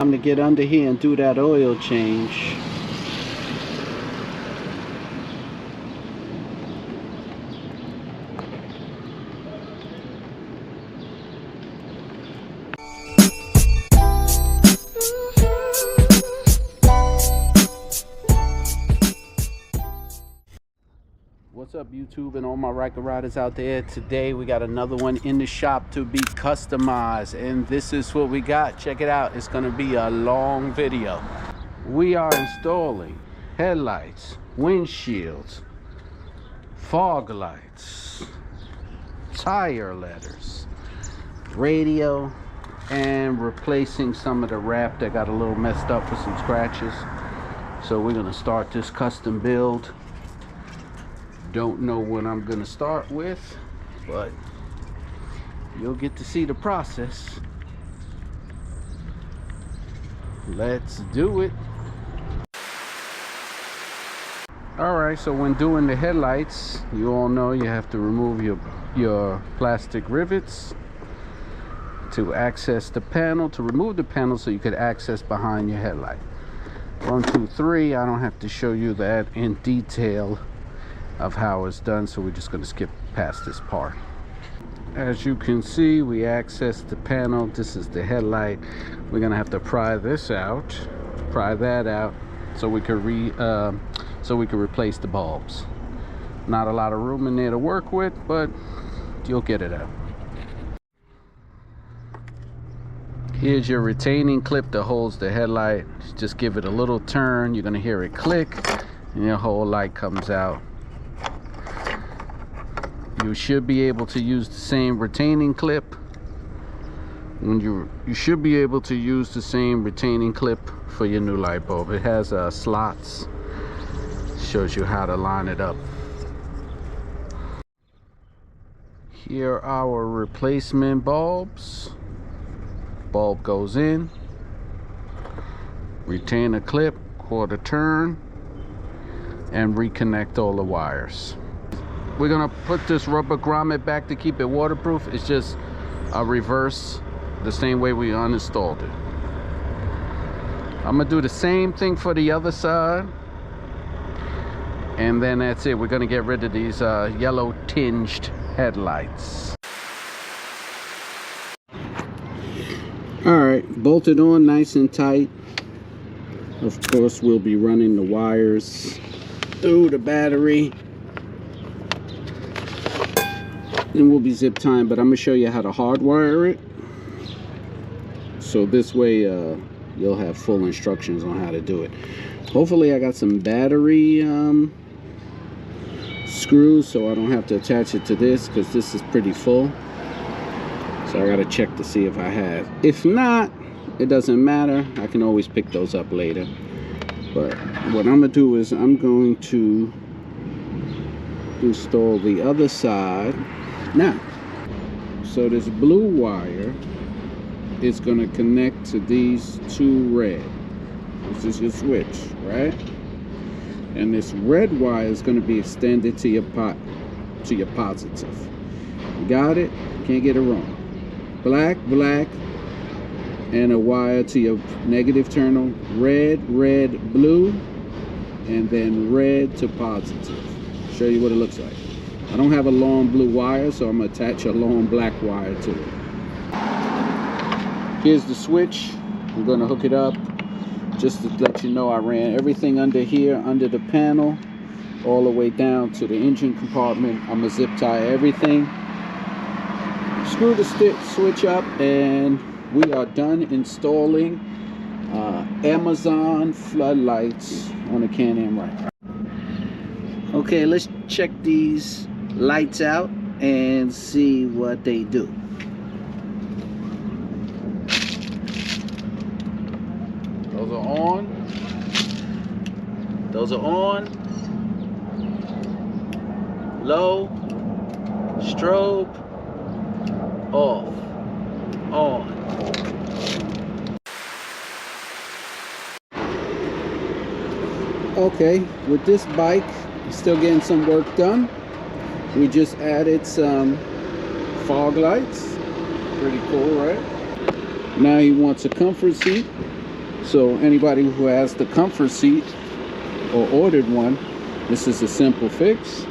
Time to get under here and do that oil change. What's up, YouTube and all my Ryker riders out there? Today we got another one in the shop to be customized, and this is what we got. Check it out. It's going to be a long video. We are installing headlights, windshields, fog lights, tire letters, radio, and replacing some of the wrap that got a little messed up with some scratches. So we're going to start this custom build. Don't know what I'm gonna start with, but you'll get to see the process. Let's do it. Alright, so when doing the headlights, you all know you have to remove your plastic rivets to access the panel, to remove the panel so you could access behind your headlight. 1, 2, 3. I don't have to show you that in detail of how it's done, so we're just going to skip past this part. As you can see, we access the panel. This is the headlight. We're going to have to pry this out, pry that out, so we could replace the bulbs. Not a lot of room in there to work with, but you'll get it out. Here's your retaining clip that holds the headlight. Just give it a little turn. You're going to hear it click, and your whole light comes out. You should be able to use the same retaining clip. You should be able to use the same retaining clip for your new light bulb. It has slots. Shows you how to line it up. Here are our replacement bulbs. Bulb goes in. Retainer clip, quarter turn, and reconnect all the wires. We're gonna put this rubber grommet back to keep it waterproof. It's just a reverse, the same way we uninstalled it. I'm gonna do the same thing for the other side, and then that's it. We're gonna get rid of these yellow tinged headlights. All right, bolted on nice and tight. Of course, we'll be running the wires through the battery. Then we'll be zip tying, but I'm gonna show you how to hardwire it, so this way you'll have full instructions on how to do it. Hopefully I got some battery screws, so I don't have to attach it to this, because this is pretty full. So I gotta check to see if I have. If not, it doesn't matter. I can always pick those up later. But what I'm gonna do is I'm going to install the other side now. So this blue wire is going to connect to these two red. This is your switch, right? And this red wire is going to be extended to your positive. Got it? Can't get it wrong. Black, and a wire to your negative terminal. Red, blue, and then red to positive. Show you what it looks like. I don't have a long blue wire, so I'm going to attach a long black wire to it. Here's the switch. I'm going to hook it up. Just to let you know, I ran everything under here, under the panel, all the way down to the engine compartment. I'm going to zip tie everything. Screw the switch up, and we are done installing Amazon floodlights on a Can Am Ryker. Okay, let's check these lights out and see what they do. Those are on. Those are on. Low. Strobe. Off. On. Okay, with this bike, still getting some work done. We just added some fog lights. Pretty cool, right? Now he wants a comfort seat. So anybody who has the comfort seat or ordered one, this is a simple fix,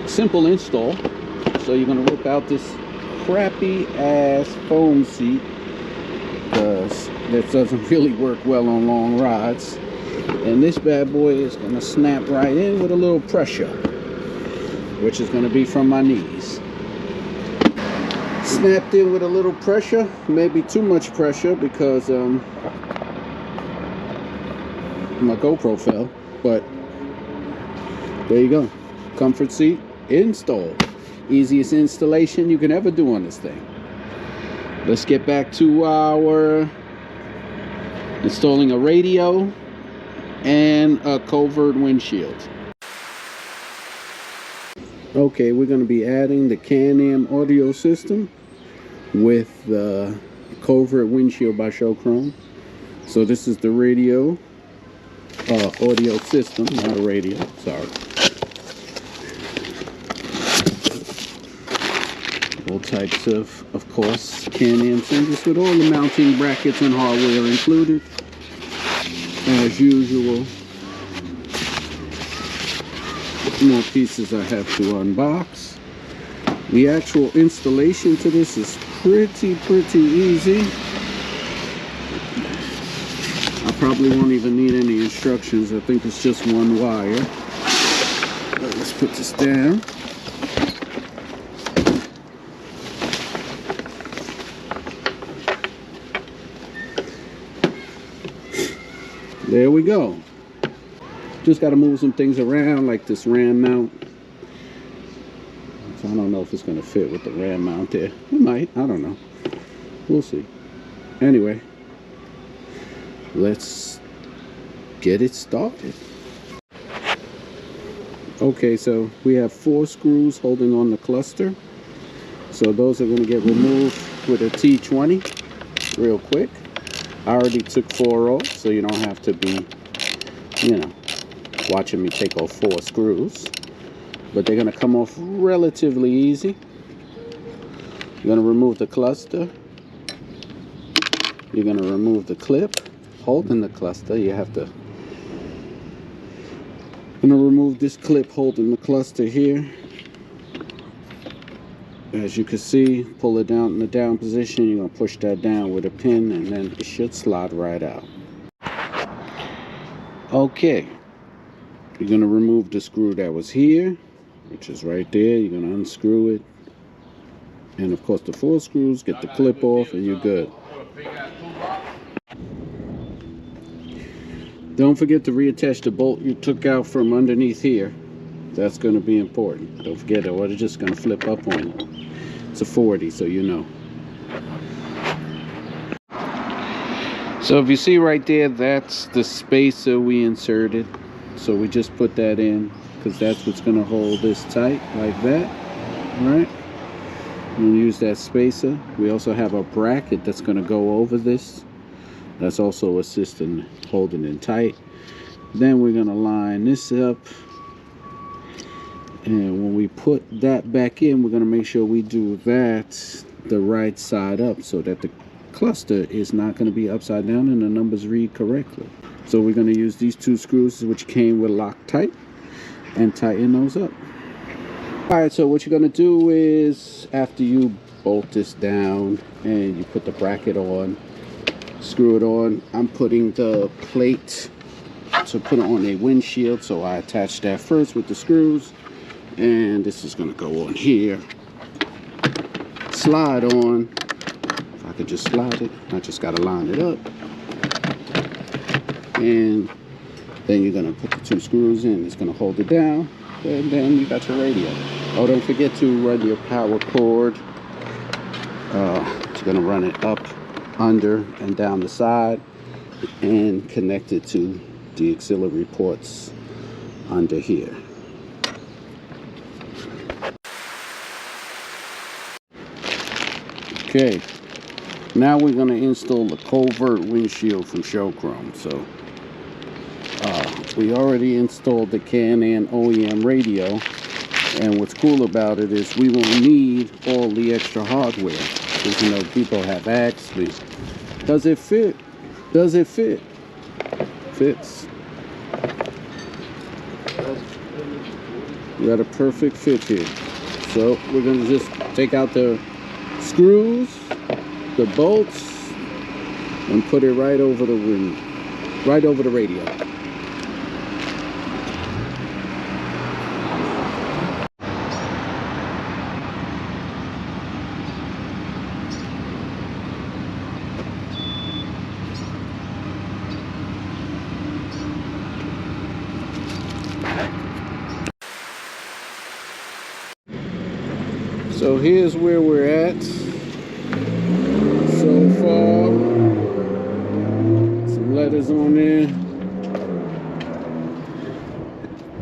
simple install. So you're going to rip out this crappy ass foam seat, because that doesn't really work well on long rides, and this bad boy is going to snap right in with a little pressure, which is going to be from my knees. Snapped in with a little pressure, maybe too much pressure, because my GoPro fell, but there you go. Comfort seat installed. Easiest installation you can ever do on this thing. Let's get back to our installing a radio and a covert windshield. Okay, we're going to be adding the Can Am audio system with the covert windshield by Showchrome. So this is the radio audio system, not a radio, sorry. All types of course, Can Am sensors with all the mounting brackets and hardware included, as usual. More pieces I have to unbox. The actual installation to this is pretty easy. I probably won't even need any instructions. I think it's just one wire. Let's put this down. There we go. Just got to move some things around, like this ram mount. So I don't know if it's going to fit with the ram mount there. It might. I don't know. We'll see. Anyway, let's get it started. Okay, so we have 4 screws holding on the cluster. So those are going to get removed with a T20 real quick. I already took 4 off, so you don't have to be, you know, watching me take off 4 screws. But they're going to come off relatively easy. You're going to remove the cluster. You're going to remove the clip holding the cluster. You have to... I'm going to remove this clip holding the cluster here. As you can see, pull it down in the down position. You're going to push that down with a pin, and then it should slide right out. Okay, you're going to remove the screw that was here, which is right there. You're going to unscrew it, and of course the 4 screws. Get the clip off and you're good. Don't forget to reattach the bolt you took out from underneath here. That's going to be important. Don't forget it, or it's just going to flip up on you. It's a 40, so you know. So if you see right there, that's the spacer we inserted. So we just put that in because that's what's going to hold this tight, like that. All right. We'll use that spacer. We also have a bracket that's going to go over this. That's also assisting holding it tight. Then we're going to line this up. And when we put that back in, we're going to make sure we do that the right side up, so that the cluster is not going to be upside down and the numbers read correctly. So we're going to use these 2 screws which came with Loctite and tighten those up. Alright, so what you're going to do is, after you bolt this down and you put the bracket on, screw it on. I'm putting the plate to put on a windshield, so I attach that first with the screws. And this is going to go on here. Slide on. If I could just slide it. I just got to line it up. And then you're going to put the 2 screws in. It's going to hold it down. And then you got your radio. Oh, don't forget to run your power cord. It's going to run it up, under, and down the side. And connect it to the auxiliary ports under here. Okay, now we're going to install the covert windshield from Showchrome. So we already installed the Can Am OEM radio, and what's cool about it is we won't need all the extra hardware. Because, you know, people have asked me, does it fit? Does it fit? Fits. We got a perfect fit here. So we're gonna just take out the screws, the bolts, and put it right over the ring, right over the radio. So here's where we're at so far. Some letters on there.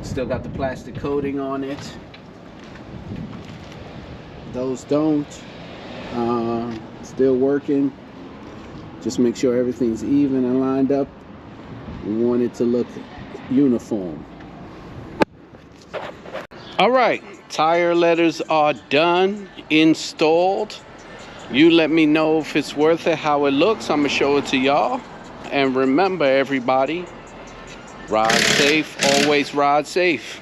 Still got the plastic coating on it. Those don't. Still working. Just make sure everything's even and lined up. We want it to look uniform. All right, tire letters are done, installed. You let me know if it's worth it, how it looks. I'm gonna show it to y'all. And remember, everybody, ride safe, always ride safe.